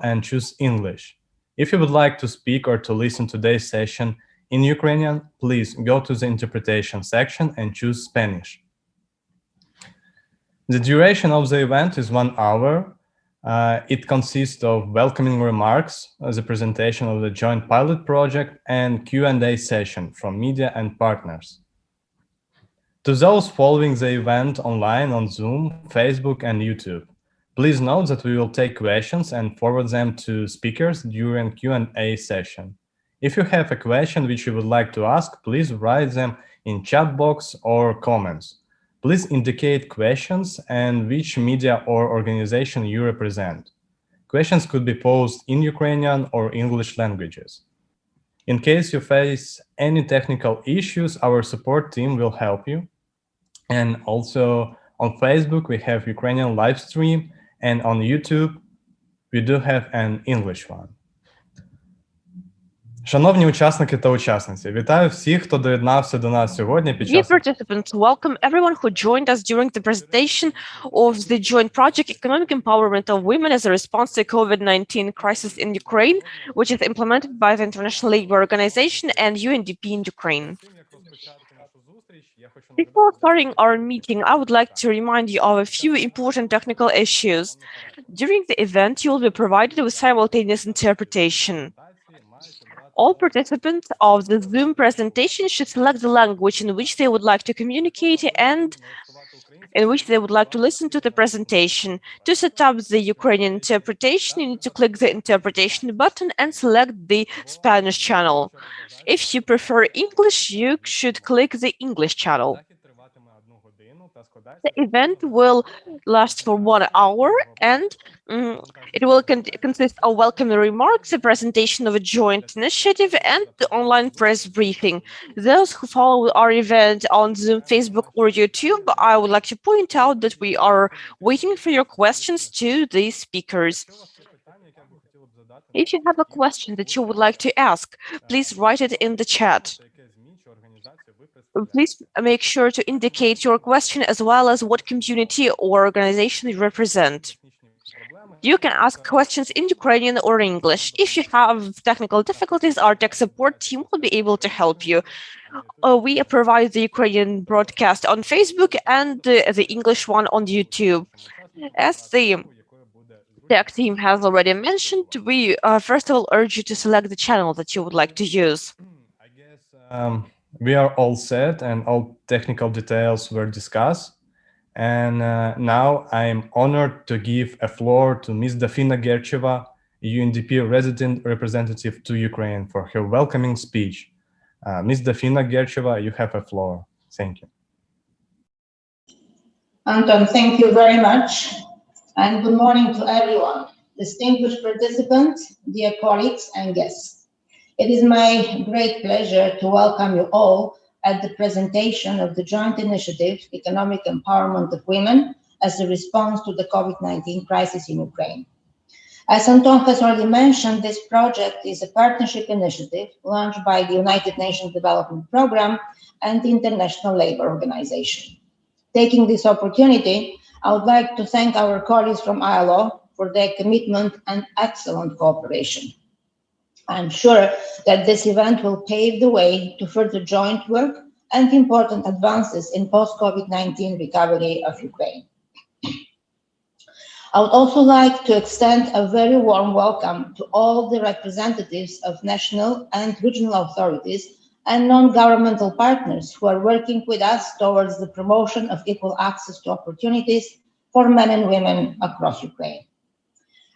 and choose English. If you would like to speak or to listen to today's session in Ukrainian, please go to the interpretation section and choose Spanish. The duration of the event is 1 hour. It consists of welcoming remarks, the presentation of the joint pilot project, and Q&A session from media and partners. To those following the event online on Zoom, Facebook, and YouTube, please note that we will take questions and forward them to speakers during Q&A session. If you have a question which you would like to ask, please write them in chat box or comments. Please indicate questions and which media or organization you represent. Questions could be posed in Ukrainian or English languages. In case you face any technical issues, our support team will help you. And also on Facebook, we have Ukrainian live stream, and on YouTube, we do have an English one. Шановні учасники та учасниці, вітаю всіх, хто доєднався до нас сьогодні під час... Dear participants, welcome everyone who joined us during the presentation of the joint project Economic Empowerment of Women as a Response to COVID-19 Crisis in Ukraine, which is implemented by the International Labour Organization and Undp in Ukraine. Before starting our meeting, I would like to remind you of a few important technical issues. During the event, you will be provided with simultaneous interpretation. All participants of the Zoom presentation should select the language in which they would like to communicate and in which they would like to listen to the presentation. To set up the Ukrainian interpretation, you need to click the interpretation button and select the Spanish channel. If you prefer English, you should click the English channel. The event will last for 1 hour and it will consist of welcome remarks, a presentation of a joint initiative, and the online press briefing. Those who follow our event on Zoom, Facebook, or YouTube, I would like to point out that we are waiting for your questions to the speakers. If you have a question that you would like to ask, please write it in the chat. Please make sure to indicate your question as well as what community or organization you represent. You can ask questions in Ukrainian or English. If you have technical difficulties, our tech support team will be able to help you. We provide the Ukrainian broadcast on Facebook and the English one on YouTube. As the tech team has already mentioned, we first of all urge you to select the channel that you would like to use. I guess we are all set and all technical details were discussed. And now I'm honored to give a floor to Ms. Dafina Gercheva, UNDP resident representative to Ukraine, for her welcoming speech. Ms. Dafina Gercheva, you have a floor. Thank you. Anton, thank you very much. And good morning to everyone, distinguished participants, dear colleagues and guests. It is my great pleasure to welcome you all at the presentation of the joint initiative, Economic Empowerment of Women as a Response to the COVID-19 Crisis in Ukraine. As Anton has already mentioned, this project is a partnership initiative launched by the United Nations Development Programme and the International Labour Organization. Taking this opportunity, I would like to thank our colleagues from ILO for their commitment and excellent cooperation. I'm sure that this event will pave the way to further joint work and important advances in post-COVID-19 recovery of Ukraine. I would also like to extend a very warm welcome to all the representatives of national and regional authorities and non-governmental partners who are working with us towards the promotion of equal access to opportunities for men and women across Ukraine.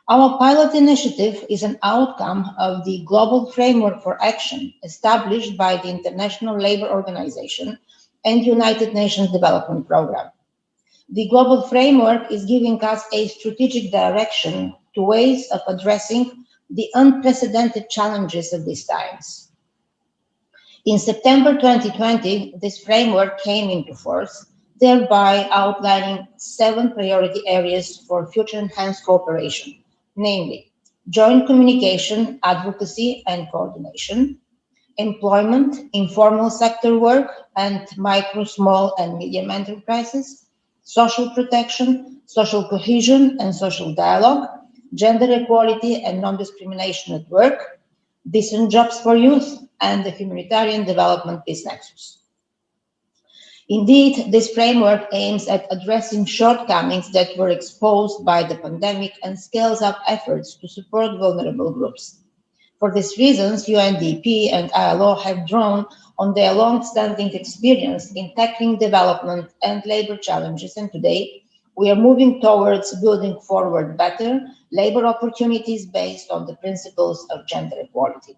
Our pilot initiative is an outcome of the global framework for action established by the International Labour Organization and United Nations Development Programme. The global framework is giving us a strategic direction to ways of addressing the unprecedented challenges of these times. In September 2020, this framework came into force, thereby outlining 7 priority areas for future enhanced cooperation, namely joint communication, advocacy and coordination, employment, informal sector work and micro, small and medium enterprises, social protection, social cohesion and social dialogue, gender equality and non-discrimination at work, decent jobs for youth, and the humanitarian development peace nexus. Indeed, this framework aims at addressing shortcomings that were exposed by the pandemic and scales up efforts to support vulnerable groups. For these reasons, UNDP and ILO have drawn on their long-standing experience in tackling development and labor challenges, and today we are moving towards building forward better labor opportunities based on the principles of gender equality.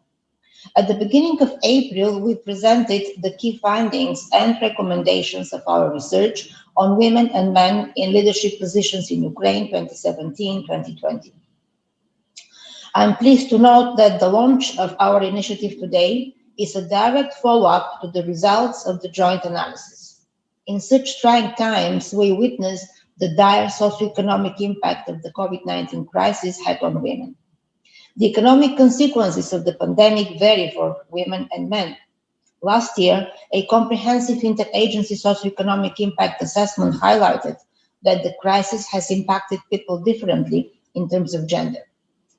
At the beginning of April, we presented the key findings and recommendations of our research on women and men in leadership positions in Ukraine 2017-2020. I'm pleased to note that the launch of our initiative today is a direct follow-up to the results of the joint analysis. In such trying times, we witness the dire socioeconomic impact of the COVID-19 crisis had on women. The economic consequences of the pandemic vary for women and men. Last year, a comprehensive interagency socioeconomic impact assessment highlighted that the crisis has impacted people differently in terms of gender.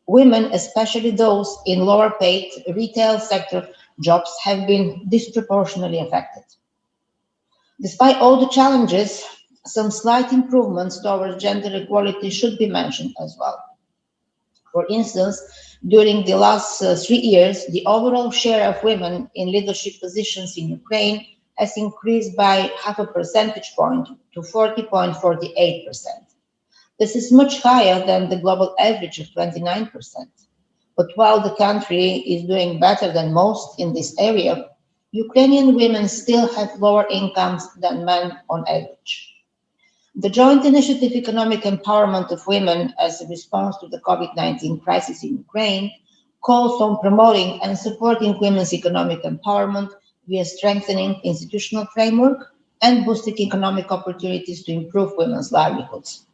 Women, especially those in lower paid retail sector jobs, have been disproportionately affected. Despite all the challenges, some slight improvements towards gender equality should be mentioned as well. For instance, during the last 3 years, the overall share of women in leadership positions in Ukraine has increased by 0.5 percentage point to 40.48%. This is much higher than the global average of 29%. But while the country is doing better than most in this area, Ukrainian women still have lower incomes than men on average. The joint initiative Economic Empowerment of Women as a response to the COVID-19 crisis in Ukraine calls on promoting and supporting women's economic empowerment via strengthening institutional framework and boosting economic opportunities to improve women's livelihoods.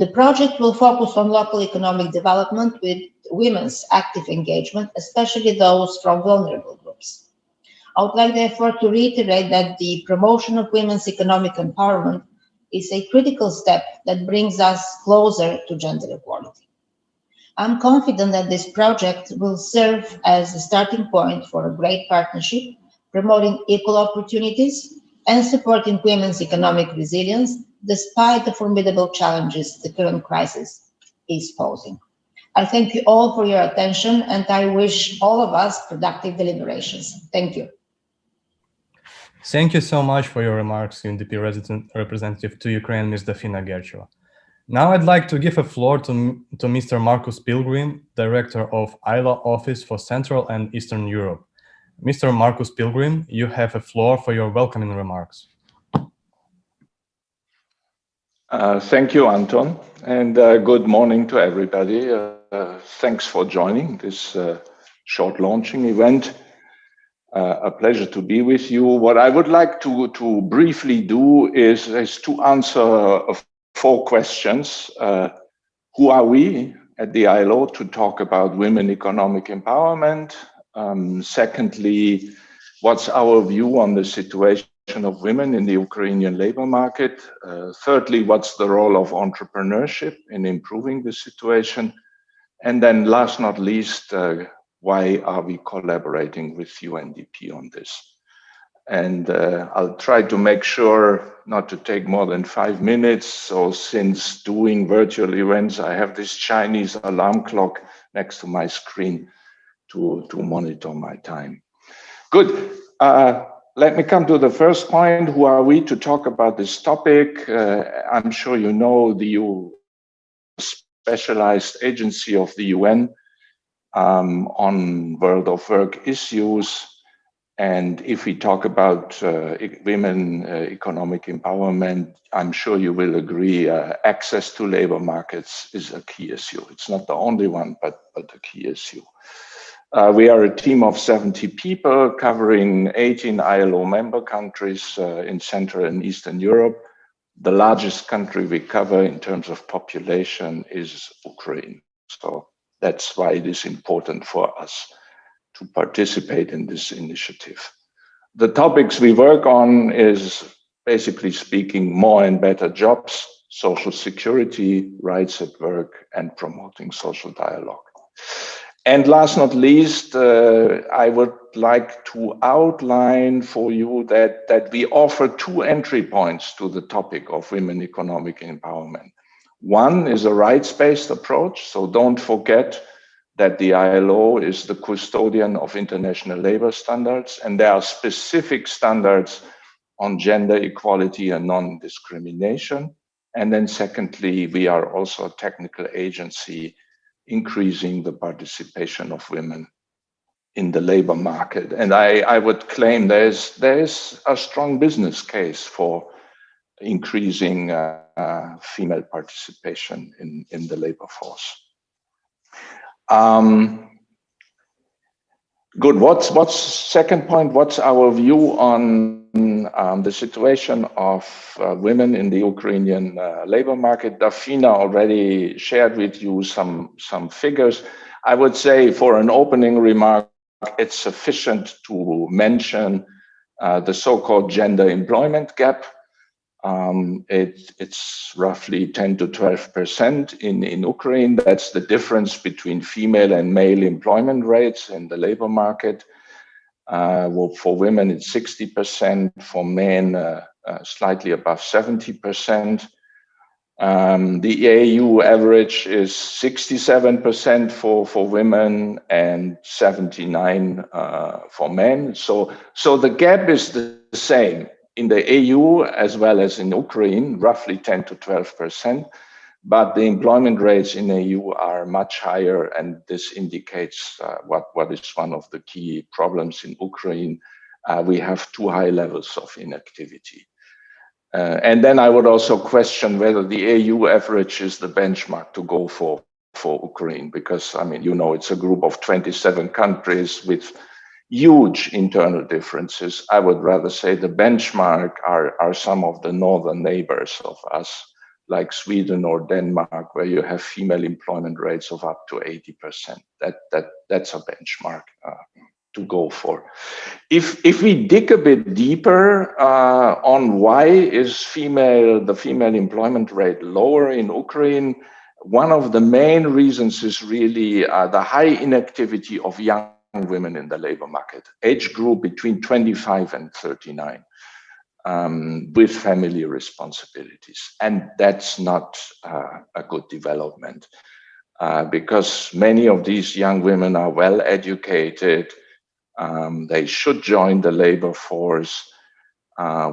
The project will focus on local economic development with women's active engagement, especially those from vulnerable groups. I would like, therefore, to reiterate that the promotion of women's economic empowerment is a critical step that brings us closer to gender equality. I'm confident that this project will serve as a starting point for a great partnership, promoting equal opportunities and supporting women's economic resilience despite the formidable challenges the current crisis is posing. I thank you all for your attention, and I wish all of us productive deliberations. Thank you. Thank you so much for your remarks, UNDP representative to Ukraine, Ms. Dafina Gercheva. Now I'd like to give a floor to Mr. Marcus Pilgrim, Director of ILO Office for Central and Eastern Europe. Mr. Marcus Pilgrim, you have a floor for your welcoming remarks. Thank you, Anton, and good morning to everybody. Thanks for joining this short launching event. A pleasure to be with you. What I would like to briefly do is to answer 4 questions. Who are we at the ILO to talk about women economic empowerment? Secondly, what's our view on the situation of women in the Ukrainian labor market? Thirdly, what's the role of entrepreneurship in improving the situation? And then last not least, why are we collaborating with UNDP on this? And I'll try to make sure not to take more than 5 minutes. So since doing virtual events, I have this Chinese alarm clock next to my screen to monitor my time. Good. Let me come to the first point. Who are we to talk about this topic? I'm sure you know the specialized agency of the UN on world of work issues. And if we talk about women economic empowerment, I'm sure you will agree access to labor markets is a key issue. It's not the only one, but a key issue. We are a team of 70 people covering 18 ILO member countries in Central and Eastern Europe. The largest country we cover in terms of population is Ukraine. So that's why it is important for us to participate in this initiative. The topics we work on is, basically speaking, more and better jobs, social security, rights at work, and promoting social dialogue. And last not least, I would like to outline for you that we offer two entry points to the topic of women economic empowerment. One is a rights-based approach, so don't forget that the ILO is the custodian of international labor standards, and there are specific standards on gender equality and non-discrimination. And then secondly, we are also a technical agency increasing the participation of women in the labor market. And I would claim there is a strong business case for increasing female participation in the labor force. Good. What's second point? What's our view on the situation of women in the Ukrainian labor market? Dafina already shared with you some figures. I would say for an opening remark, it's sufficient to mention the so-called gender employment gap. It's roughly 10 to 12% in Ukraine. That's the difference between female and male employment rates in the labor market. Well, for women, it's 60%. For men, slightly above 70%. The EU average is 67% for women and 79% for men. So the gap is the same in the EU as well as in Ukraine, roughly 10 to 12%, but the employment rates in the EU are much higher, and this indicates what is one of the key problems in Ukraine. We have too high levels of inactivity. And then I would also question whether the EU average is the benchmark to go for Ukraine, because, I mean, you know, it's a group of 27 countries with huge internal differences. I would rather say the benchmark are some of the northern neighbors of us, like Sweden or Denmark, where you have female employment rates of up to 80%. That's a benchmark to go for. If we dig a bit deeper on why is the female employment rate lower in Ukraine, one of the main reasons is really the high inactivity of young women in the labor market, age group between 25 and 39, with family responsibilities. And that's not a good development because many of these young women are well educated. They should join the labor force.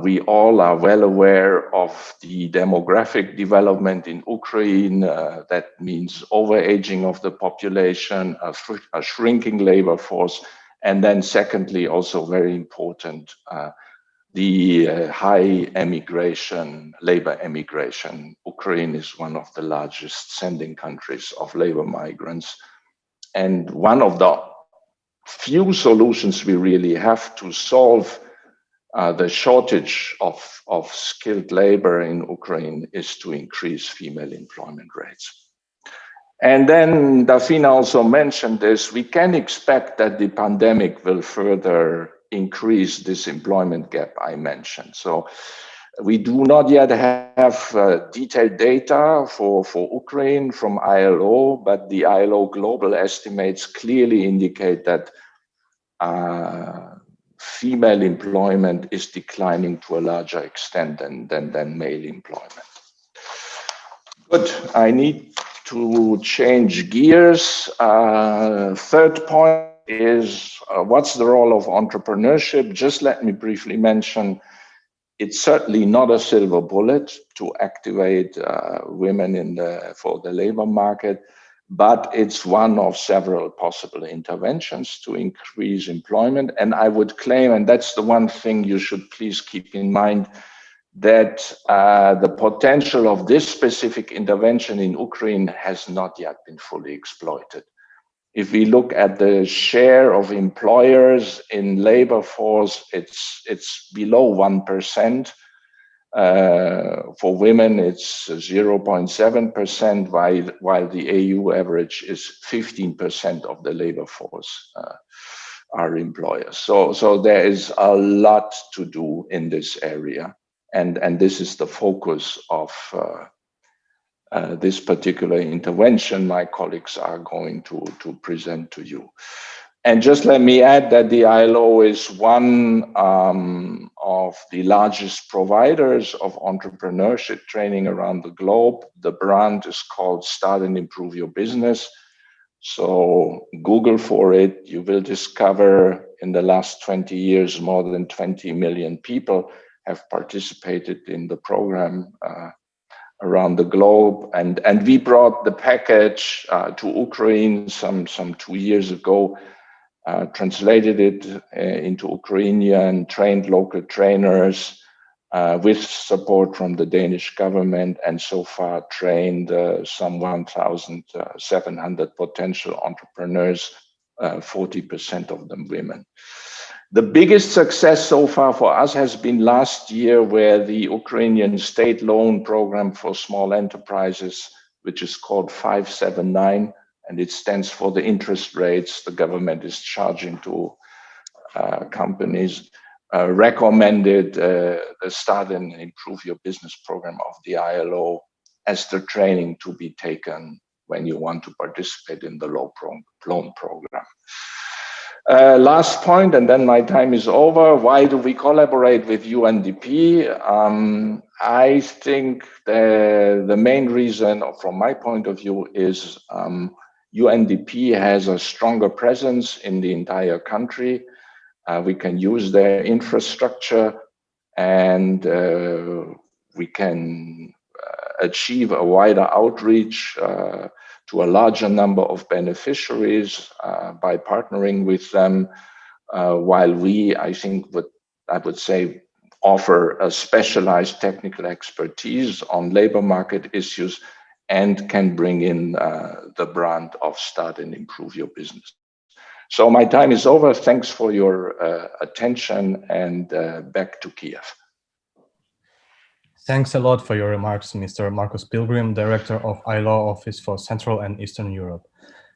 We all are well aware of the demographic development in Ukraine. That means overaging of the population, a shrinking labor force, and then secondly, also very important, the high emigration, labor emigration. Ukraine is one of the largest sending countries of labor migrants. And one of the few solutions we really have to solve the shortage of skilled labor in Ukraine is to increase female employment rates. And then Dafina also mentioned this, we can expect that the pandemic will further increase this employment gap I mentioned. So we do not yet have detailed data for Ukraine from ILO, but the ILO global estimates clearly indicate that female employment is declining to a larger extent than male employment. Good, I need to change gears. Third point is what's the role of entrepreneurship? Just let me briefly mention, it's certainly not a silver bullet to activate women for the labor market, but it's one of several possible interventions to increase employment. And I would claim, and that's the one thing you should please keep in mind, that the potential of this specific intervention in Ukraine has not yet been fully exploited. If we look at the share of employers in labor force, it's below 1%. For women, it's 0.7%, while the EU average is 15% of the labor force are employers. So there is a lot to do in this area, and this is the focus of this particular intervention my colleagues are going to present to you. And just let me add that the ILO is one of the largest providers of entrepreneurship training around the globe. The brand is called Start and Improve Your Business. So Google for it. You will discover in the last 20 years, more than 20 million people have participated in the program around the globe. And we brought the package to Ukraine some 2 years ago. Translated it into Ukrainian, trained local trainers with support from the Danish government, and so far trained some 1,700 potential entrepreneurs, 40% of them women. The biggest success so far for us has been last year, where the Ukrainian state loan program for small enterprises, which is called 579, and it stands for the interest rates the government is charging to companies, recommended the Start and Improve Your Business program of the ILO as the training to be taken when you want to participate in the loan program. Last point, and then my time is over. Why do we collaborate with UNDP? I think the main reason, from my point of view, is UNDP has a stronger presence in the entire country. We can use their infrastructure, and we can achieve a wider outreach to a larger number of beneficiaries by partnering with them, while we, I think, I would say, offer a specialized technical expertise on labor market issues and can bring in the brand of Start and Improve Your Business. So my time is over. Thanks for your attention, and back to Kiev. Thanks a lot for your remarks, Mr. Markus Pilgrim, Director of ILO Office for Central and Eastern Europe.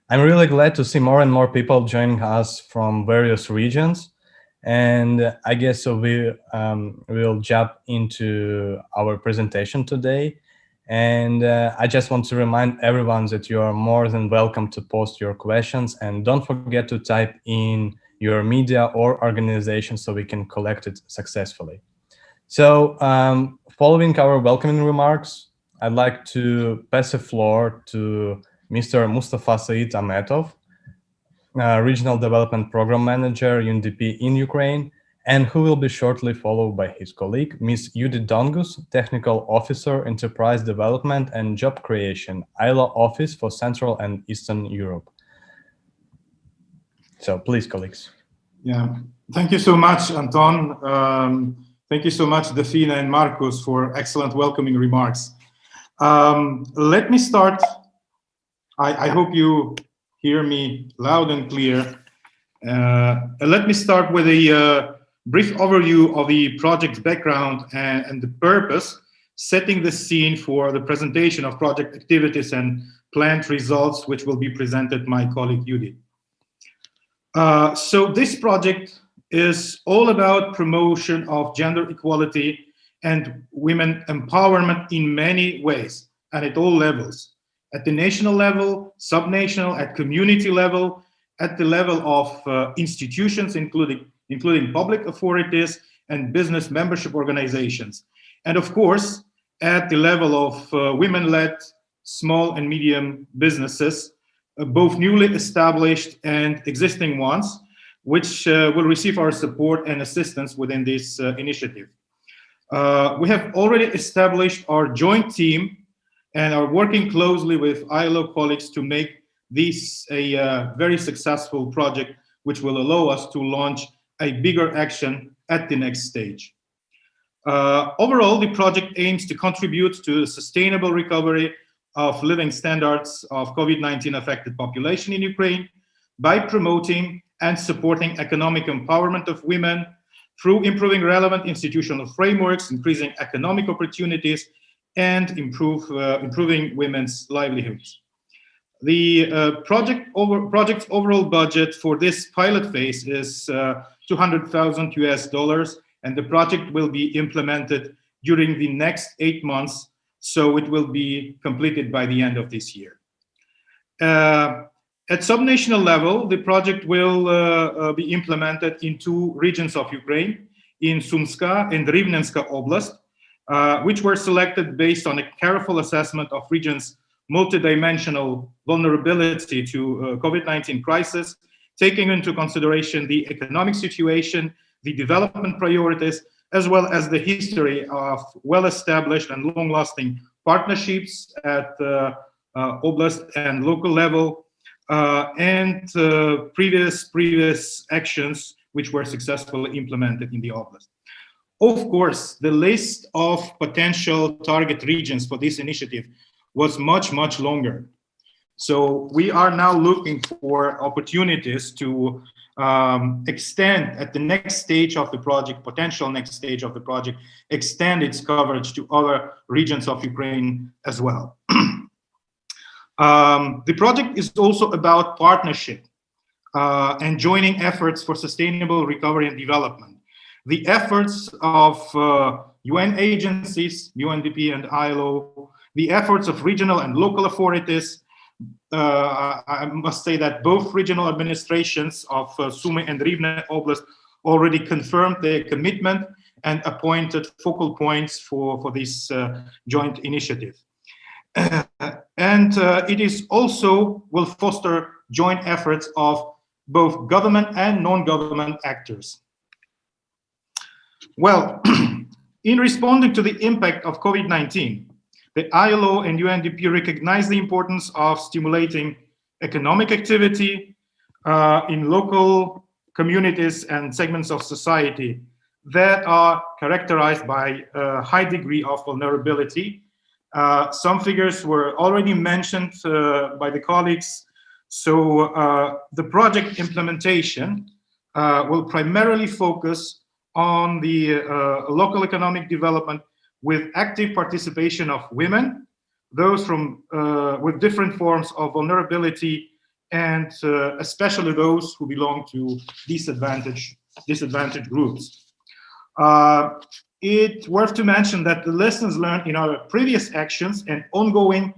I'm really glad to see more and more people joining us from various regions. And I guess we will jump into our presentation today. And I just want to remind everyone that you are more than welcome to post your questions, and don't forget to type in your media or organization so we can collect it successfully. So following our welcoming remarks, I'd like to pass the floor to Mr. Mustafa Said Ametov, Regional Development Program Manager, Undp in Ukraine, and who will be shortly followed by his colleague, Ms. Judith Dongus, Technical Officer, Enterprise Development and Job Creation, ILO Office for Central and Eastern Europe. So please, colleagues. Yeah, thank you so much, Anton. Thank you so much, Defina and Markus, for excellent welcoming remarks. Let me start. I hope you hear me loud and clear. Let me start with a brief overview of the project's background and the purpose, setting the scene for the presentation of project activities and planned results, which will be presented by my colleague Judith. So this project is all about promotion of gender equality and women empowerment in many ways and at all levels. At the national level, subnational, at community level, at the level of institutions, including public authorities and business membership organizations. And of course, at the level of women-led small and medium businesses, both newly established and existing ones, which will receive our support and assistance within this initiative. We have already established our joint team and are working closely with ILO colleagues to make this a very successful project, which will allow us to launch a bigger action at the next stage. Overall, the project aims to contribute to the sustainable recovery of living standards of COVID-19 affected population in Ukraine by promoting and supporting economic empowerment of women through improving relevant institutional frameworks, increasing economic opportunities, and improving women's livelihoods. The project's overall budget for this pilot phase is $200,000 US, and the project will be implemented during the next 8 months So it will be completed by the end of this year. At subnational level, the project will be implemented in 2 regions of Ukraine, in Sumska and Rivnenska Oblast, which were selected based on a careful assessment of regions' multidimensional vulnerability to COVID-19 crisis, taking into consideration the economic situation, the development priorities, as well as the history of well-established and long-lasting partnerships at oblast and local level, and previous actions which were successfully implemented in the oblast. Of course, the list of potential target regions for this initiative was much, much longer. So we are now looking for opportunities to extend at the next stage of the project, potential next stage of the project, extend its coverage to other regions of Ukraine as well. The project is also about partnership and joining efforts for sustainable recovery and development. The efforts of UN agencies, Undp and ILO, the efforts of regional and local authorities. I must say that both regional administrations of Sumy and Rivne Oblast already confirmed their commitment and appointed focal points for this joint initiative. And it is also will foster joint efforts of both government and non-government actors. Well, in responding to the impact of COVID-19, the ILO and UNDP recognize the importance of stimulating economic activity in local communities and segments of society that are characterized by a high degree of vulnerability. Some figures were already mentioned by the colleagues. So the project implementation will primarily focus on the local economic development with active participation of women, those from with different forms of vulnerability, and especially those who belong to disadvantaged groups. It's worth to mention that the lessons learned in our previous actions and ongoing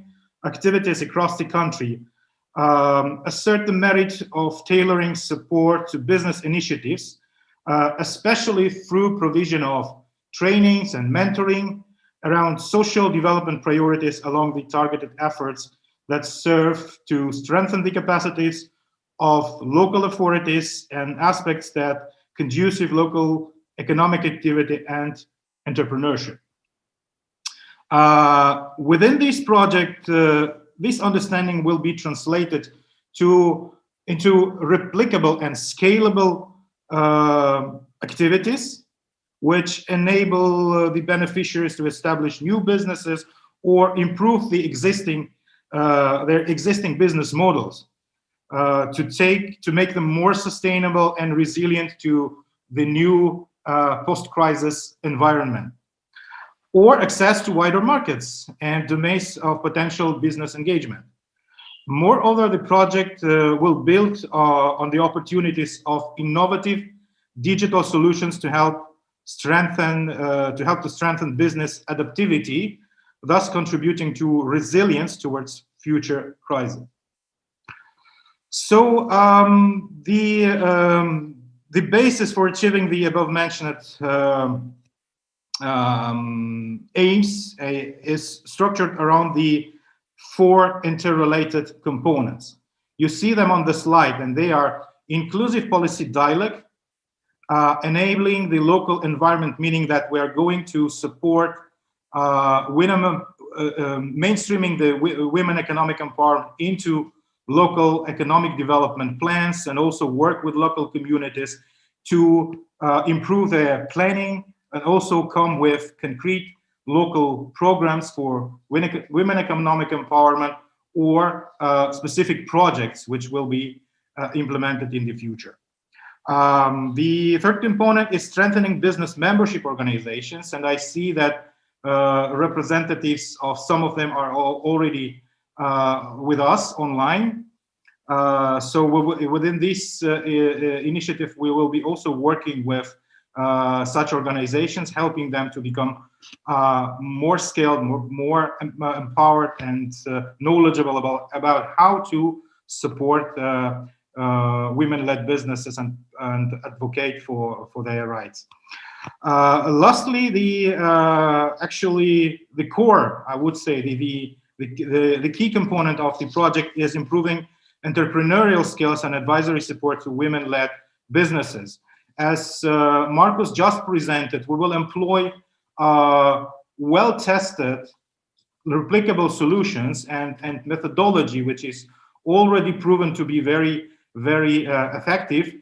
activities across the country assert the merit of tailoring support to business initiatives, especially through provision of trainings and mentoring around social development priorities along the targeted efforts that serve to strengthen the capacities of local authorities and aspects that conducive local economic activity and entrepreneurship. Within this project, this understanding will be translated into replicable and scalable activities which enable the beneficiaries to establish new businesses or improve the existing their existing business models to make them more sustainable and resilient to the new post-crisis environment, or access to wider markets and domains of potential business engagement. Moreover, the project will build on the opportunities of innovative digital solutions to help to strengthen business adaptivity, thus contributing to resilience towards future crises. So the basis for achieving the above-mentioned aims is structured around the 4 interrelated components. You see them on the slide, and they are inclusive policy dialogue, enabling the local environment, meaning that we are going to support mainstreaming the women economic empowerment into local economic development plans, and also work with local communities to improve their planning, and also come with concrete local programs for women economic empowerment, or specific projects which will be implemented in the future. The third component is strengthening business membership organizations, and I see that representatives of some of them are already with us online. So within this initiative, we will be also working with such organizations, helping them to become more skilled, more empowered, and knowledgeable about how to support women-led businesses and advocate for their rights. Lastly, the core, I would say, the key component of the project is improving entrepreneurial skills and advisory support to women-led businesses. As Marcus just presented, we will employ well-tested, replicable solutions and methodology, which is already proven to be very, very effective,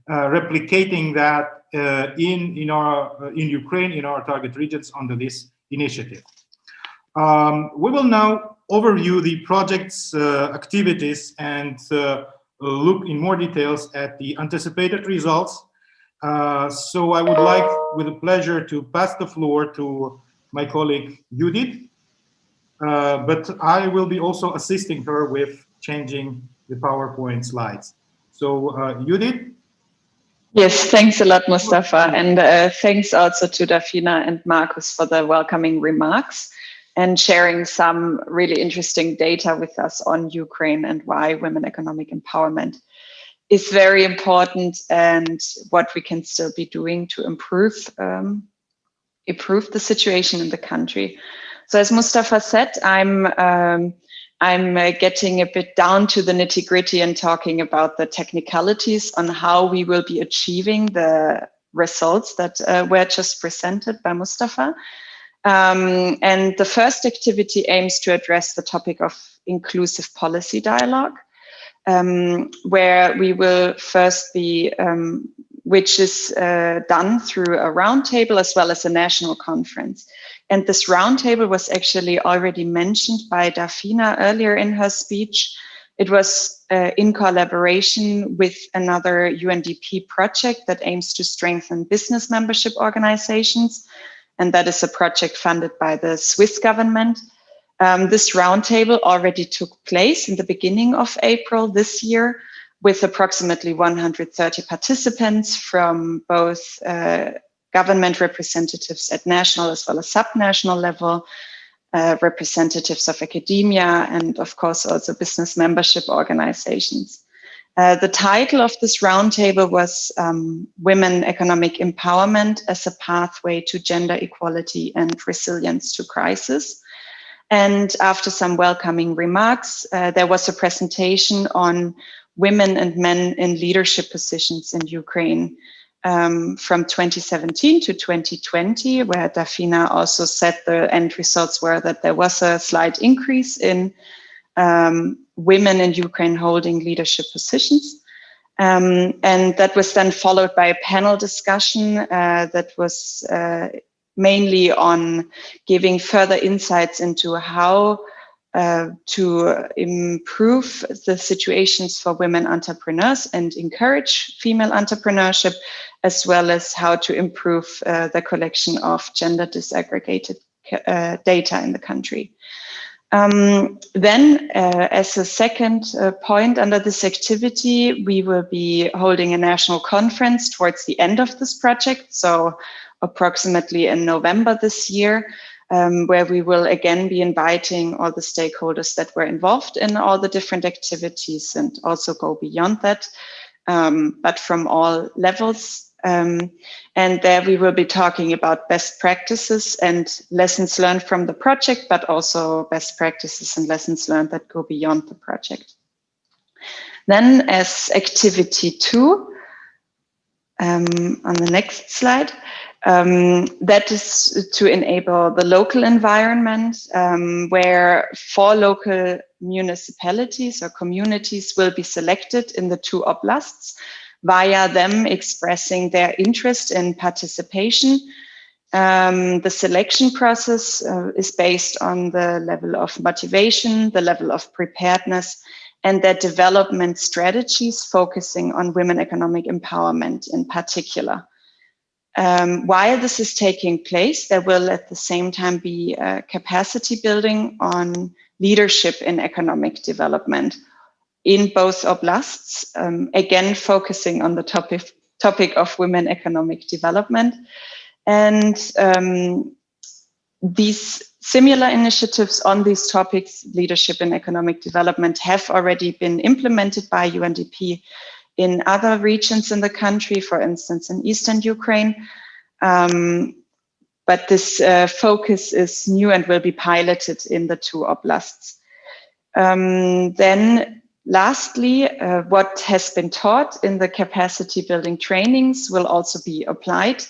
replicating that in Ukraine, in our target regions under this initiative. We will now overview the project's activities and look in more details at the anticipated results. So I would like, with a pleasure, to pass the floor to my colleague Judith, but I will be also assisting her with changing the PowerPoint slides. So Judith? Yes, thanks a lot, Mustafa, and thanks also to Dafina and Marcus for the welcoming remarks and sharing some really interesting data with us on Ukraine and why women economic empowerment is very important and what we can still be doing to improve the situation in the country. So as Mustafa said, I'm getting a bit down to the nitty-gritty and talking about the technicalities on how we will be achieving the results that were just presented by Mustafa. And the first activity aims to address the topic of inclusive policy dialogue, where we will first be, which is done through a roundtable as well as a national conference. And this roundtable was actually already mentioned by Dafina earlier in her speech. It was in collaboration with another UNDP project that aims to strengthen business membership organizations. And that is a project funded by the Swiss government. This roundtable already took place in the beginning of April this year with approximately 130 participants from both government representatives at national as well as subnational level, representatives of academia, and of course also business membership organizations. The title of this roundtable was Women Economic Empowerment as a Pathway to Gender Equality and Resilience to Crisis. And after some welcoming remarks, there was a presentation on women and men in leadership positions in Ukraine from 2017 to 2020, where Dafina also said the end results were that there was a slight increase in women in Ukraine holding leadership positions. And that was then followed by a panel discussion that was mainly on giving further insights into how to improve the situations for women entrepreneurs and encourage female entrepreneurship, as well as how to improve the collection of gender disaggregated data in the country. Then, as a second point under this activity, we will be holding a national conference towards the end of this project, so approximately in November this year, where we will again be inviting all the stakeholders that were involved in all the different activities and also go beyond that, but from all levels. And there we will be talking about best practices and lessons learned from the project, but also best practices and lessons learned that go beyond the project. Then as activity 2, on the next slide, that is to enable the local environment where 4 local municipalities or communities will be selected in the 2 oblasts, via them expressing their interest in participation. The selection process is based on the level of motivation, the level of preparedness, and their development strategies focusing on women economic empowerment in particular. While this is taking place, there will at the same time be capacity building on leadership in economic development in both oblasts, again focusing on the topic of women economic development. And these similar initiatives on these topics, leadership and economic development, have already been implemented by UNDP in other regions in the country, for instance, in Eastern Ukraine. But this focus is new and will be piloted in the 2 oblasts. Then lastly, what has been taught in the capacity building trainings will also be applied.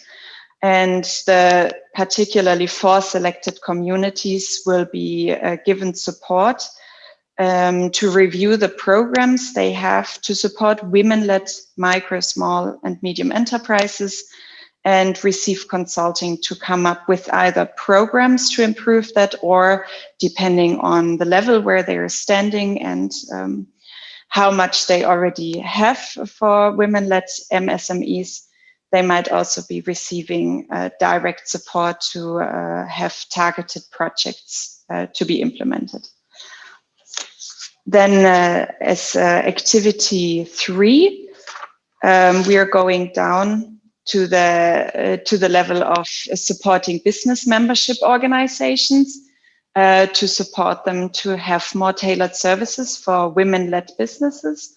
And the particularly 4 selected communities will be given support to review the programs they have to support women-led micro, small and medium enterprises, and receive consulting to come up with either programs to improve that, or depending on the level where they are standing and how much they already have for women-led MSMEs, they might also be receiving direct support to have targeted projects to be implemented. Then as activity 3, we are going down to the level of supporting business membership organizations to support them to have more tailored services for women-led businesses.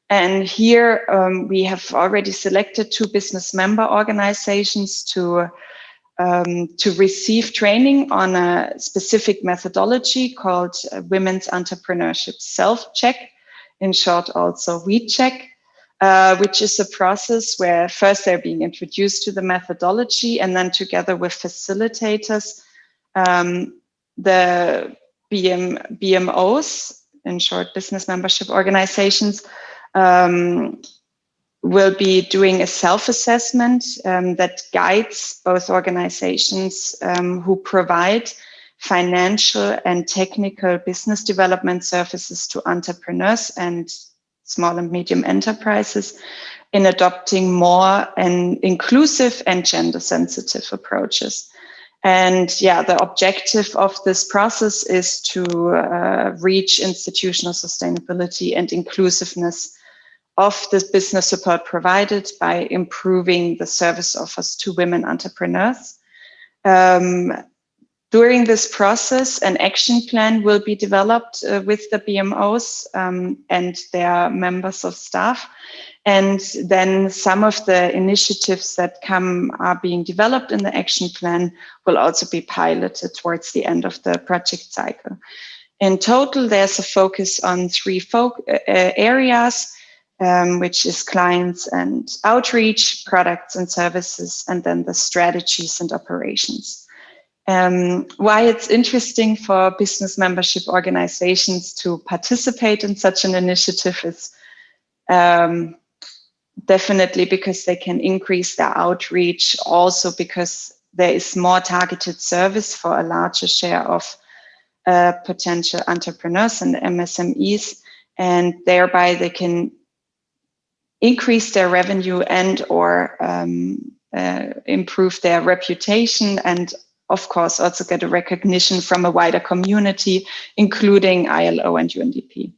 And here we have already selected 2 business member organizations to receive training on a specific methodology called Women's Entrepreneurship Self-Check, in short also WeCheck, which is a process where first they're being introduced to the methodology, and then together with facilitators, the BMOs, in short, business membership organizations, will be doing a self-assessment that guides both organizations who provide financial and technical business development services to entrepreneurs and small and medium enterprises in adopting more and inclusive and gender-sensitive approaches. And yeah, the objective of this process is to reach institutional sustainability and inclusiveness of the business support provided by improving the service offers to women entrepreneurs. During this process, an action plan will be developed with the BMOs and their members of staff. And then some of the initiatives that are being developed in the action plan will also be piloted towards the end of the project cycle. In total, there's a focus on 3 areas, which is clients and outreach, products and services, and then the strategies and operations. Why it's interesting for business membership organizations to participate in such an initiative is definitely because they can increase their outreach, also because there is more targeted service for a larger share of potential entrepreneurs and MSMEs, and thereby they can increase their revenue and or improve their reputation, and of course also get a recognition from a wider community, including ILO and UNDP.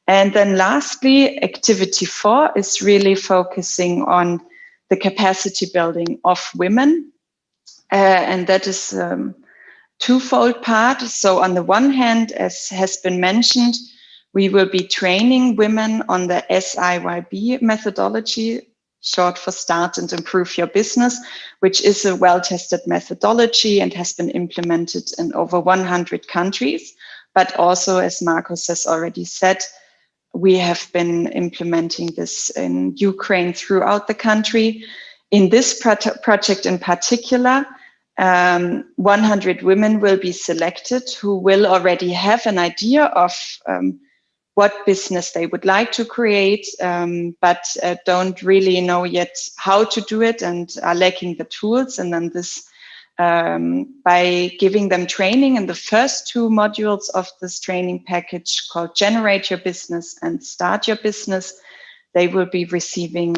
And then lastly, activity 4 is really focusing on the capacity building of women. And that is twofold part. So on the one hand, as has been mentioned, we will be training women on the SIYB methodology, short for Start and Improve Your Business, which is a well-tested methodology and has been implemented in over 100 countries. But also, as Marcus has already said, we have been implementing this in Ukraine throughout the country. In this project in particular, 100 women will be selected who will already have an idea of what business they would like to create, but don't really know yet how to do it and are lacking the tools. And then this, by giving them training in the first 2 modules of this training package called Generate Your Business and Start Your Business, they will be receiving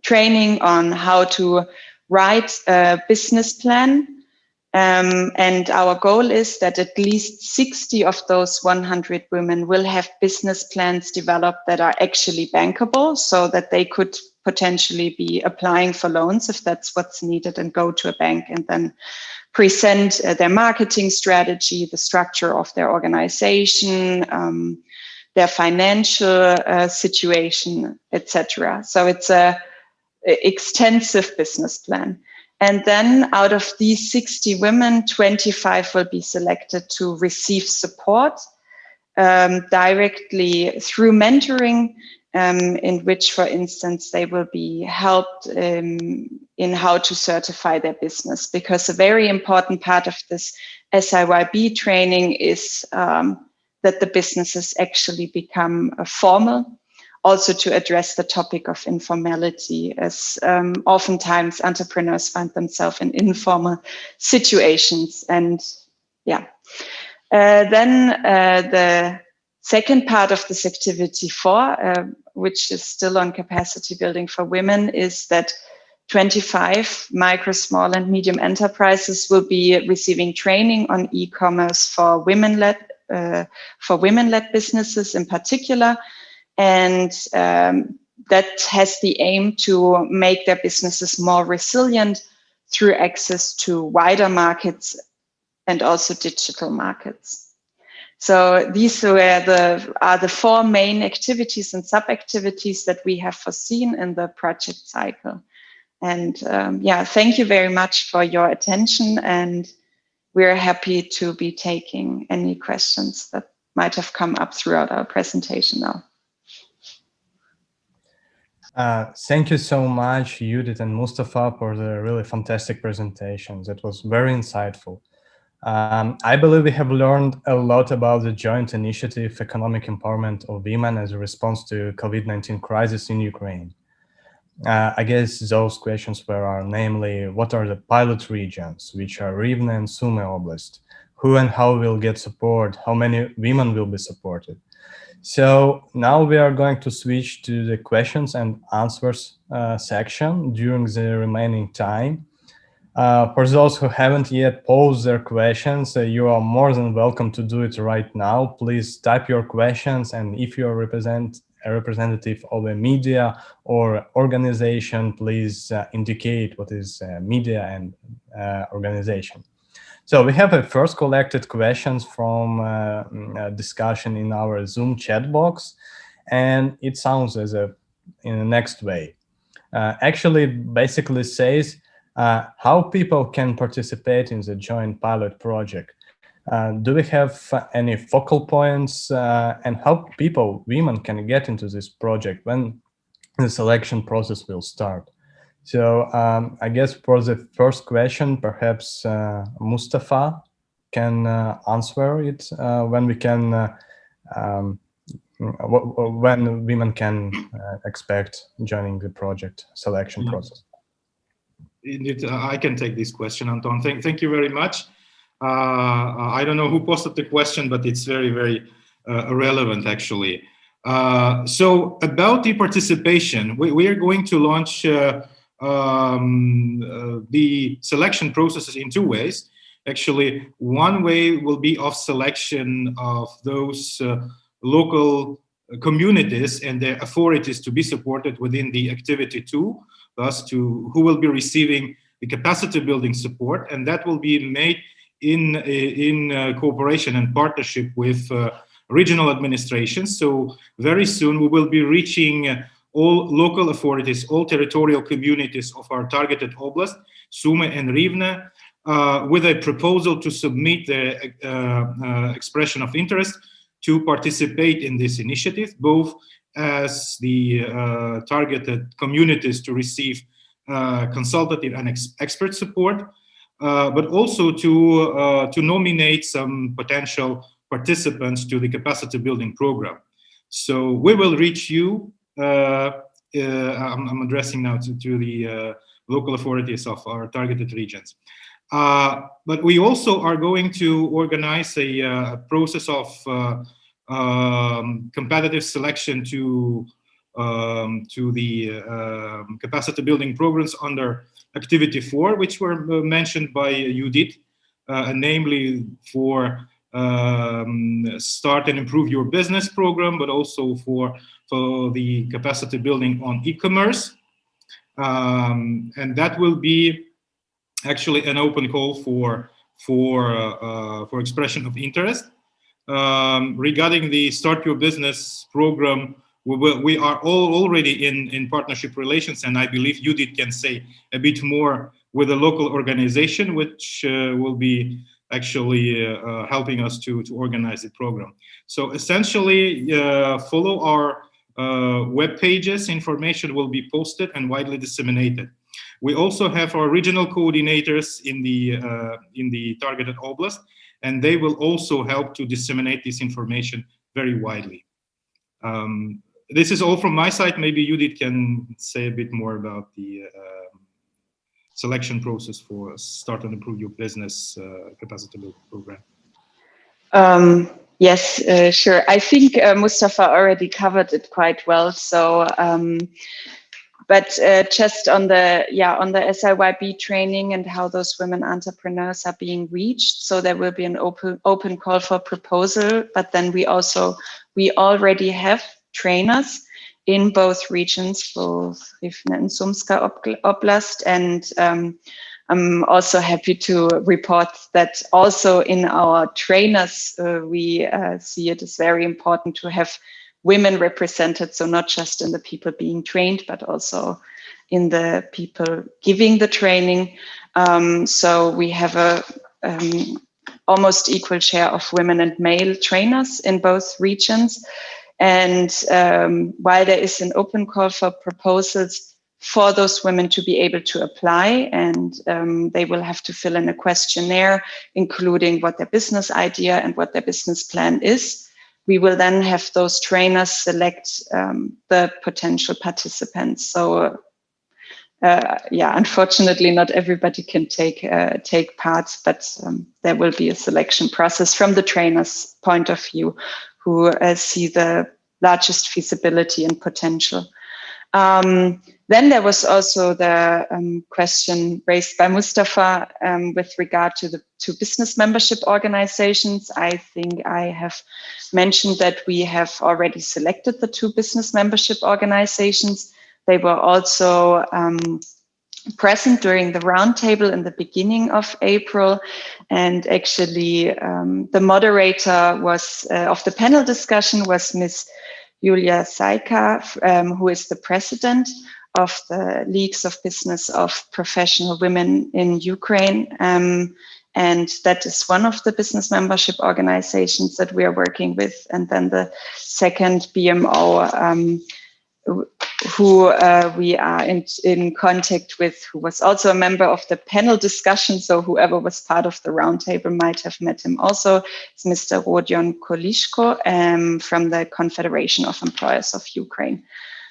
training on how to write a business plan. And our goal is that at least 60 of those 100 women will have business plans developed that are actually bankable, so that they could potentially be applying for loans if that's what's needed, and go to a bank and then present their marketing strategy, the structure of their organization, their financial situation, etc. So it's a extensive business plan. And then out of these 60 women, 25 will be selected to receive support directly through mentoring, in which, for instance, they will be helped in how to certify their business. Because a very important part of this SIYB training is that the businesses actually become formal, also to address the topic of informality, as oftentimes entrepreneurs find themselves in informal situations. And yeah. Then the second part of this activity 4, which is still on capacity building for women, is that 25 micro, small and medium enterprises will be receiving training on e-commerce for women-led businesses in particular. And that has the aim to make their businesses more resilient through access to wider markets and also digital markets. So these are the 4 main activities and sub-activities that we have foreseen in the project cycle. And yeah, thank you very much for your attention, and we're happy to be taking any questions that might have come up throughout our presentation now. Thank you so much, Judith and Mustafa, for the really fantastic presentations. It was very insightful. I believe we have learned a lot about the joint initiative Economic Empowerment of Women as a response to COVID-19 crisis in Ukraine. I guess those questions were namely, what are the pilot regions, which are Rivne and Sumy Oblast? Who and how will get support? How many women will be supported? So now we are going to switch to the questions and answers section during the remaining time. For those who haven't yet posed their questions, you are more than welcome to do it right now. Please type your questions, and if you represent a representative of a media or organization, please indicate what is media and organization. So we have a first collected questions from discussion in our Zoom chat box, and it sounds as in the next way. Actually, basically says how people can participate in the joint pilot project. Do we have any focal points and how people, women, can get into this project when the selection process will start? So I guess for the first question, perhaps Mustafa can answer it when we can, when women can expect joining the project selection process. Indeed, I can take this question, Anton. Thank you very much. I don't know who posted the question, but it's very, very relevant, actually. So about the participation, we are going to launch the selection processes in 2 ways. Actually, one way will be of selection of those local communities and their authorities to be supported within the activity 2, thus to who will be receiving the capacity building support, and that will be made in cooperation and partnership with regional administrations. So very soon we will be reaching all local authorities, all territorial communities of our targeted oblast, Sumy and Rivne, with a proposal to submit the expression of interest to participate in this initiative, both as the targeted communities to receive consultative and expert support, but also to nominate some potential participants to the capacity building program. So we will reach you. I'm addressing now to the local authorities of our targeted regions. But we also are going to organize a process of competitive selection to the capacity building programs under activity 4, which were mentioned by Judith, namely for start and improve your business program, but also for the capacity building on e-commerce. and that will be actually an open call for expression of interest. Regarding the Start Your Business program, we are already in partnership relations, and I believe Judith can say a bit more with a local organization, which will be actually helping us to organize the program. So essentially, follow our web pages. Information will be posted and widely disseminated. We also have our regional coordinators in the targeted oblast, and they will also help to disseminate this information very widely. This is all from my side. Maybe Judith can say a bit more about the selection process for Start and Improve Your Business capacity building program. Yes, sure. I think Mustafa already covered it quite well. So, but just on the SIYB training and how those women entrepreneurs are being reached. So there will be an open call for proposal. But then we already have trainers in both regions, both Rivne and Sumska Oblast, and I'm also happy to report that also in our trainers, we see it as very important to have women represented. So not just in the people being trained, but also in the people giving the training. So we have a almost equal share of women and male trainers in both regions. And while there is an open call for proposals for those women to be able to apply, and they will have to fill in a questionnaire, including what their business idea and what their business plan is, we will then have those trainers select the potential participants. So unfortunately, not everybody can take part, but there will be a selection process from the trainer's point of view, who see the largest feasibility and potential. Then there was also the question raised by Mustafa with regard to the two business membership organizations. I think I have mentioned that we have already selected the two business membership organizations. They were also present during the roundtable in the beginning of April. And actually, the moderator was of the panel discussion was Ms. Julia Saika, who is the president of the Leagues of Business of Professional Women in Ukraine. And that is one of the business membership organizations that we are working with. And then the second BMO, who we are in contact with, who was also a member of the panel discussion. So whoever was part of the roundtable might have met him also. It's Mr. Rodion Kolishko from the Confederation of Employers of Ukraine.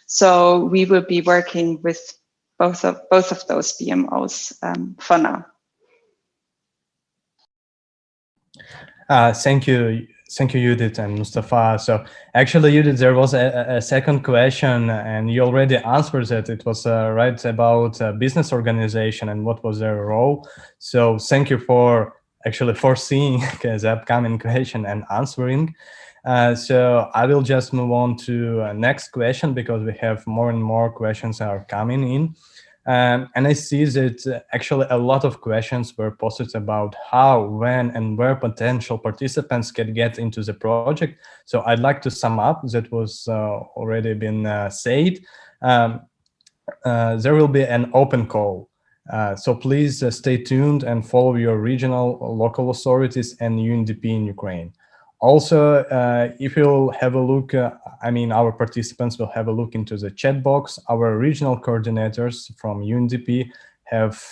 So we will be working with both of those BMOs for now. Thank you, Judith and Mustafa. So actually, Judith, there was a second question, and you already answered it. It was right about business organization and what was their role. So thank you for actually foreseeing the upcoming question and answering. So I will just move on to next question, because we have more and more questions are coming in. And I see that actually a lot of questions were posted about how, when, and where potential participants can get into the project. So I'd like to sum up that was already been said. There will be an open call. So please stay tuned and follow your regional, local authorities and Undp in Ukraine. Also, if you'll have a look, our participants will have a look into the chat box. Our regional coordinators from Undp have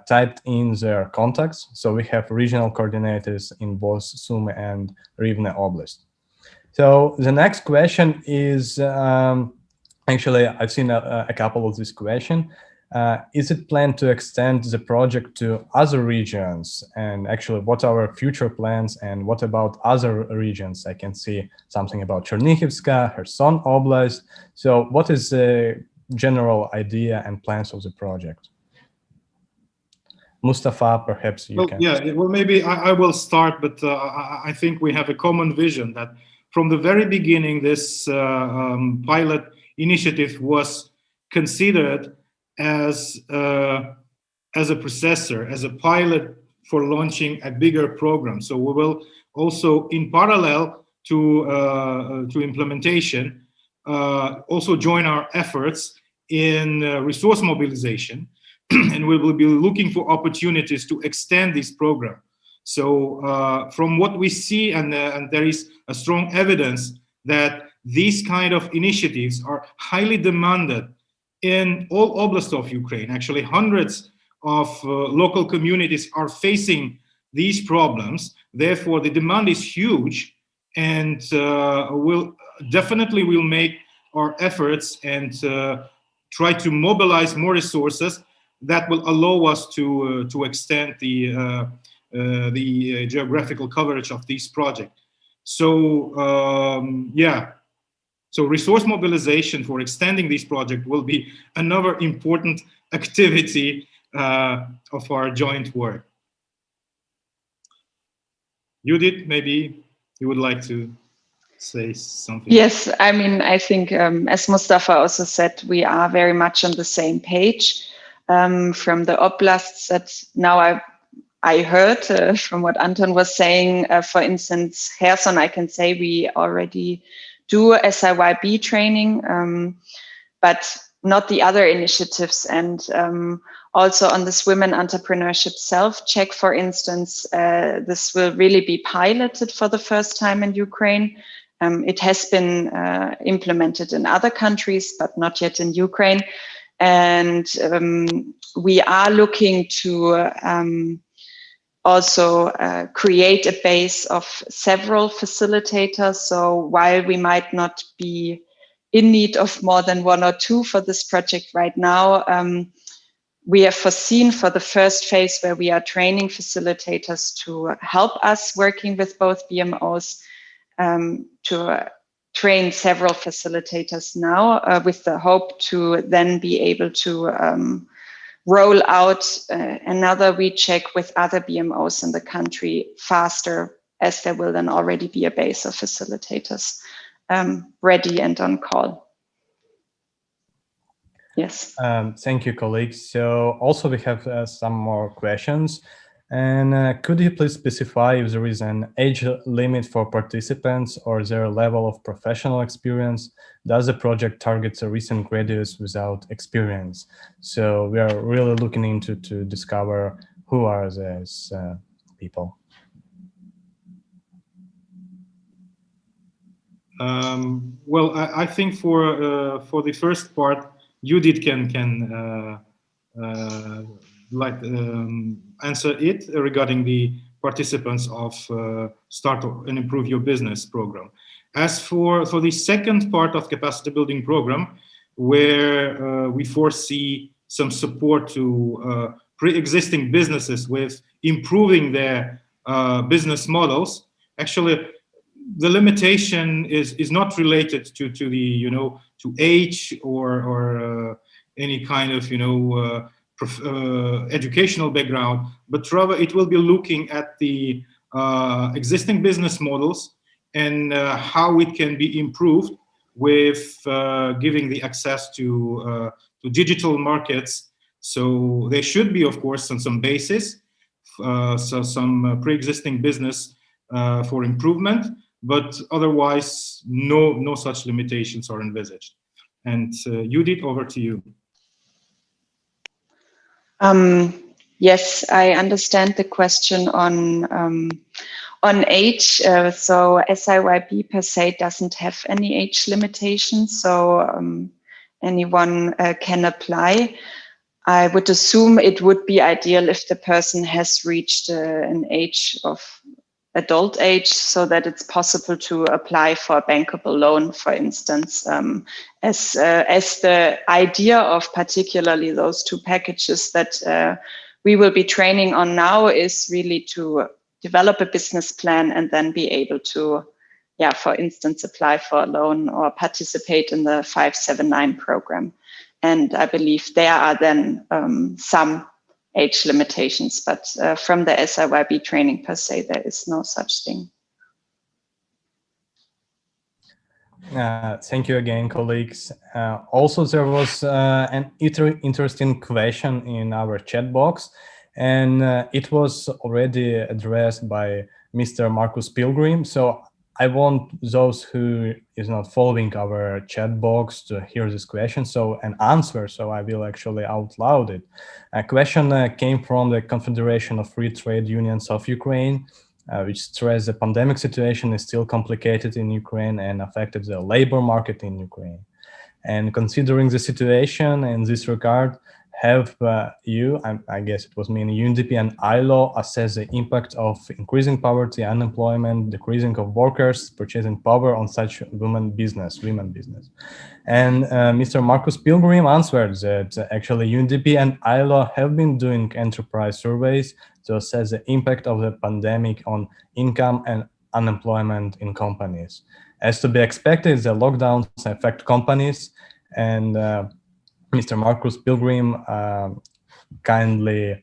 typed in their contacts. So we have regional coordinators in both Sumy and Rivne Oblast. So the next question is, actually, I've seen a couple of this question. Is it planned to extend the project to other regions? And actually, what are our future plans, and what about other regions? I can see something about Chernihivska, Kherson Oblast. So what is the general idea and plans of the project? Mustafa, perhaps you can. Yeah, well, maybe I will start, but I think we have a common vision that from the very beginning, this pilot initiative was considered as a processor, as a pilot for launching a bigger program. So we will also, in parallel to implementation, also join our efforts in resource mobilization, and we will be looking for opportunities to extend this program. So from what we see, and there is a strong evidence that these kind of initiatives are highly demanded in all oblasts of Ukraine. Actually, hundreds of local communities are facing these problems. Therefore, the demand is huge, and we'll make our efforts and try to mobilize more resources that will allow us to extend the geographical coverage of this project. So so resource mobilization for extending this project will be another important activity of our joint work. Judith, maybe you would like to say something. Yes, I mean, I think as Mustafa also said, we are very much on the same page. From the oblasts that now I heard from what Anton was saying, for instance, Kherson, I can say we already do SIYB training, but not the other initiatives. And also on this women entrepreneurship self-check, for instance, this will really be piloted for the first time in Ukraine. It has been implemented in other countries, but not yet in Ukraine. And we are looking to also create a base of several facilitators. So while we might not be in need of more than one or two for this project right now, we have foreseen for the first phase where we are training facilitators to help us working with both BMOs to train several facilitators now with the hope to then be able to roll out another recheck with other BMOs in the country faster, as there will then already be a base of facilitators ready and on call. Yes. Thank you, colleagues. So also we have some more questions. And could you please specify if there is an age limit for participants or their level of professional experience? Does the project target recent graduates without experience? So we are really looking into to discover who are these people. Well, I think for the first part, Judith can answer it regarding the participants of Start and Improve Your Business program. As for the second part of capacity building program, where we foresee some support to pre-existing businesses with improving their business models, actually the limitation is not related to the to age or any kind of educational background, but rather it will be looking at the existing business models and how it can be improved with giving the access to digital markets. So there should be, of course, some basis, so some pre-existing business for improvement, but otherwise no such limitations are envisaged. And Judith, over to you. Yes, I understand the question on age. So SIYB per se doesn't have any age limitations, so anyone can apply. I would assume it would be ideal if the person has reached an age of adult age, so that it's possible to apply for a bankable loan, for instance, as the idea of particularly those two packages that we will be training on now is really to develop a business plan and then be able to, for instance, apply for a loan or participate in the 579 program. And I believe there are then some age limitations, but from the SIYB training per se, there is no such thing. Thank you again, colleagues. Also, there was an interesting question in our chat box, and it was already addressed by Mr. Marcus Pilgrim. So I want those who is not following our chat box to hear this question, so an answer. So I will actually out loud it. A question came from the Confederation of Free Trade Unions of Ukraine, which stress the pandemic situation is still complicated in Ukraine and affected the labor market in Ukraine. And considering the situation in this regard, have you, I guess it was me, Undp and ILO, assess the impact of increasing poverty, unemployment, decreasing of workers, purchasing power on such women business? And Mr. Marcus Pilgrim answered that actually Undp and ILO have been doing enterprise surveys to assess the impact of the pandemic on income and unemployment in companies. As to be expected, the lockdowns affect companies, and Mr. Marcus Pilgrim kindly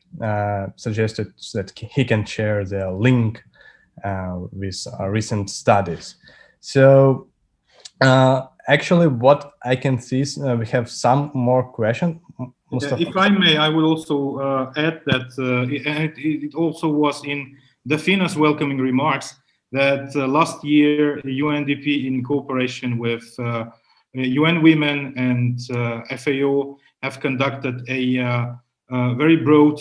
suggested that he can share the link with recent studies. So actually, what I can see is we have some more questions. If I may, I would also add that it also was in Dafina's welcoming remarks that last year UNDP, in cooperation with UN Women and FAO, have conducted a very broad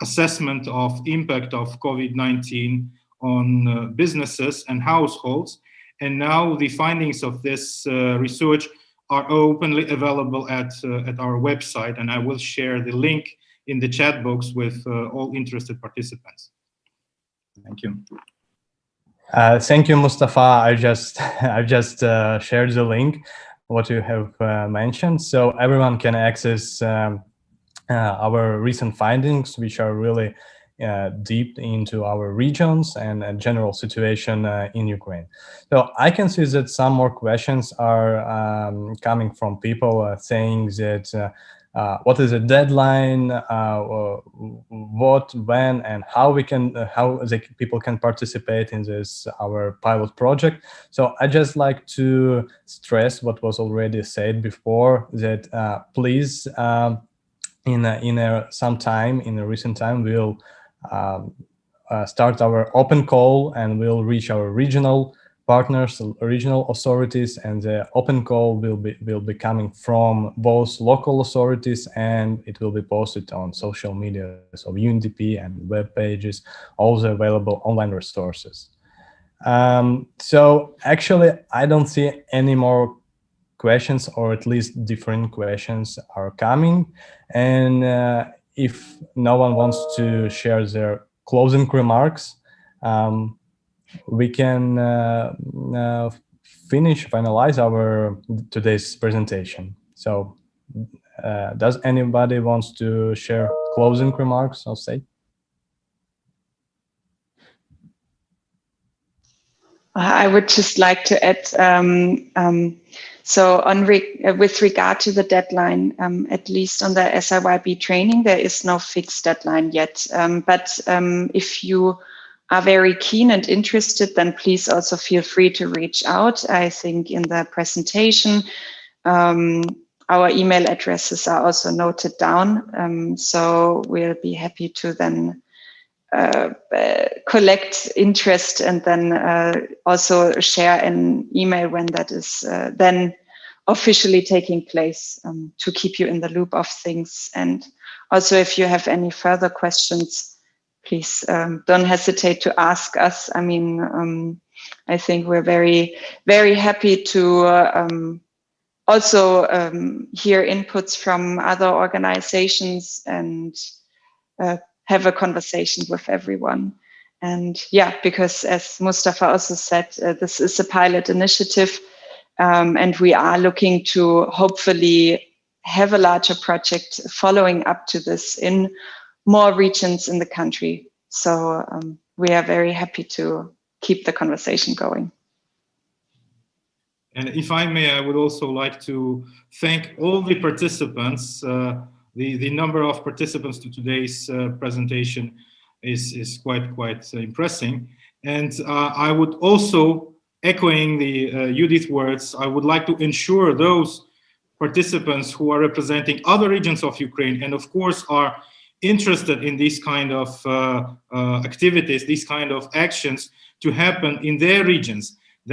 assessment of impact of COVID-19 on businesses and households. And now the findings of this research are openly available at our website, and I will share the link in the chat box with all interested participants. Thank you. Thank you, Mustafa. I've just shared the link, what you have mentioned, so everyone can access our recent findings, which are really deep into our regions and a general situation in Ukraine. So I can see that some more questions are coming from people saying that what is the deadline, what, when, and how we can, how the people can participate in this our pilot project. So I just like to stress what was already said before, that please, in a recent time, we'll start our open call, and we'll reach our regional partners, regional authorities, and the open call will be coming from both local authorities, and it will be posted on social media of UNDP and web pages, all the available online resources. So actually, I don't see any more questions, or at least different questions are coming. And if no one wants to share their closing remarks, we can finalize our today's presentation. So does anybody wants to share closing remarks, I'll say? I would just like to add, so with regard to the deadline, at least on the SIYB training, there is no fixed deadline yet. But if you are very keen and interested, then please also feel free to reach out. I think in the presentation, our email addresses are also noted down. So we'll be happy to then collect interest, and then also share an email when that is then officially taking place, to keep you in the loop of things. And also, if you have any further questions, please don't hesitate to ask us. I mean, I think we're very, very happy to also hear inputs from other organizations and have a conversation with everyone. And yeah, because as Mustafa also said, this is a pilot initiative, and we are looking to hopefully have a larger project following up to this in more regions in the country. So we are very happy to keep the conversation going. And if I may, I would also like to thank all the participants. The number of participants to today's presentation is quite impressive. And I would also echoing the Judith words, I would like to ensure those participants who are representing other regions of Ukraine and of course are interested in these kind of activities, these kind of actions to happen in their regions,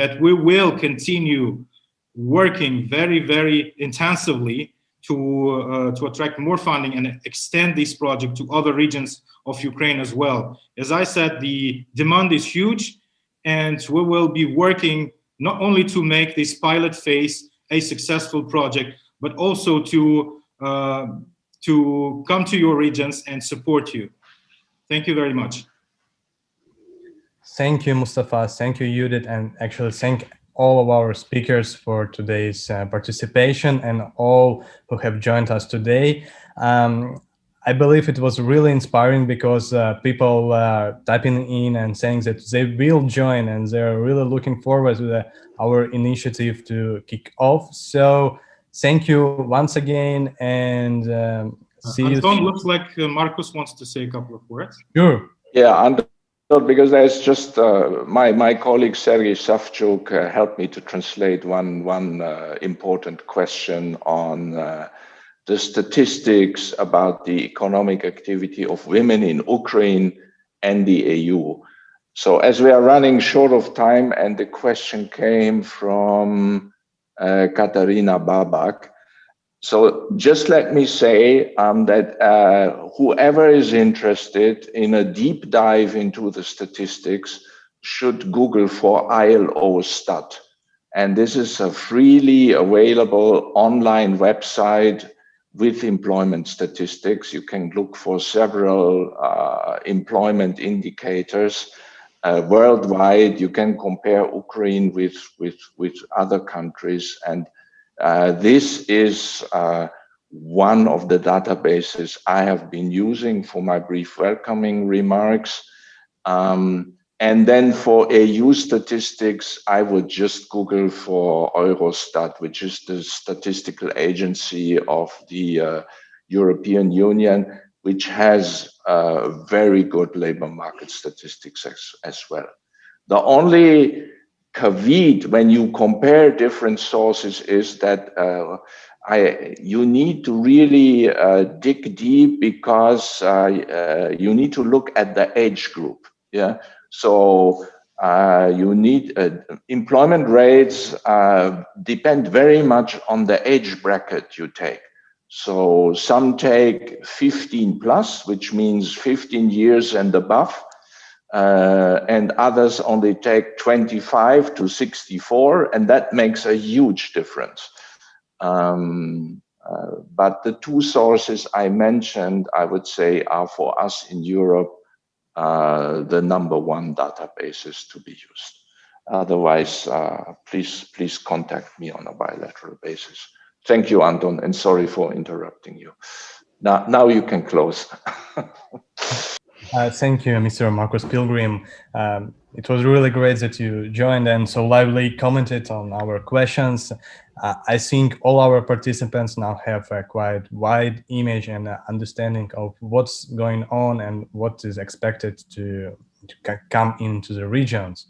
that we will continue working very, very intensively to attract more funding and extend this project to other regions of Ukraine as well. As I said, the demand is huge, and we will be working not only to make this pilot phase a successful project, but also to come to your regions and support you. Thank you very much. Thank you, Mustafa. Thank you, Judith, and actually thank all of our speakers for today's participation and all who have joined us today. I believe it was really inspiring because people typing in and saying that they will join and they're really looking forward to our initiative to kick off. So thank you once again, and see you soon. Looks like Marcus wants to say a couple of words. Sure. Yeah, because there's just my colleague Sergei Savchuk helped me to translate one important question on the statistics about the economic activity of women in Ukraine and the EU. So as we are running short of time, and the question came from Katarina Babak. So just let me say that whoever is interested in a deep dive into the statistics should Google for ILO Stat. And this is a freely available online website with employment statistics. You can look for several employment indicators worldwide. You can compare Ukraine with other countries, and this is one of the databases I have been using for my brief welcoming remarks. And then for EU statistics, I would just Google for Eurostat, which is the statistical agency of the European Union, which has very good labor market statistics as well. The only caveat when you compare different sources is that you need to really dig deep, because you need to look at the age group. Yeah, so you need employment rates depend very much on the age bracket you take. So some take 15 plus, which means 15 years and above. And others only take 25 to 64, and that makes a huge difference. But the two sources I mentioned, I would say, are for us in Europe the #1 databases to be used. Otherwise, please contact me on a bilateral basis. Thank you, Anton, and sorry for interrupting you. Now you can close. Thank you, Mr. Marcus Pilgrim. It was really great that you joined and so lively commented on our questions. I think all our participants now have a quite wide image and understanding of what's going on and what is expected to come into the regions.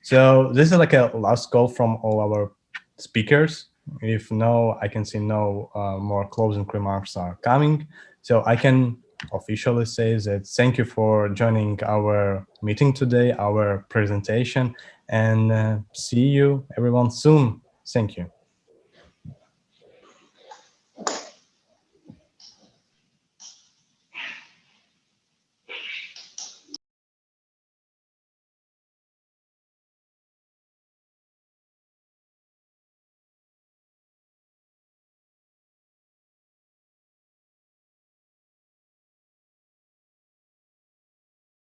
So this is like a last call from all our speakers. If I can see no more closing remarks are coming. So I can officially say that thank you for joining our meeting today, our presentation, and see you everyone soon. Thank you.